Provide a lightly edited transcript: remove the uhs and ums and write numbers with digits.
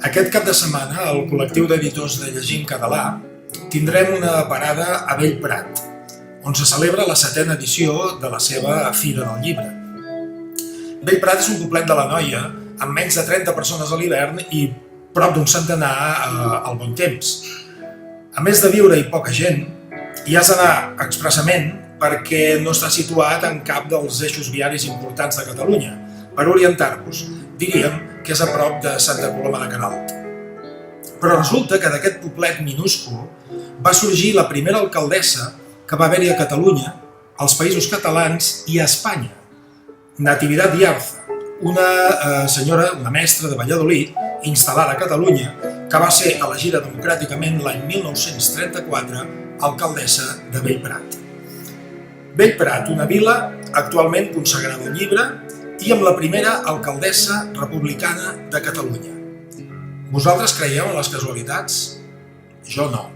Aquest cap de setmana, el col·lectiu d'editors de Llegim Català tindrem una parada a Bellprat, on se celebra la 7a edició de la seva Fira del Llibre. Bellprat és un poblet de l'Anoia amb menys de 30 persones a l'hivern i prop d'un centenar al bon temps. A més de viure-hi poca gent, hi has d'anar expressament perquè no està situat en cap dels eixos viaris importants de Catalunya. Per orientar-vos, diríem que és a prop de Santa Coloma de Queralt. Però resulta que d'aquest poblet minúscul va sorgir la primera alcaldessa que va haver-hi a Catalunya, als Països Catalans i a Espanya, Natividad Yarza, una senyora, una mestra de Valladolid, instal·lada a Catalunya, que va ser elegida democràticament l'any 1934 alcaldessa de Bellprat. Bellprat, una vila actualment consagrada al llibre i amb la primera alcaldessa republicana de Catalunya. Vosaltres creieu en les casualitats? Jo no.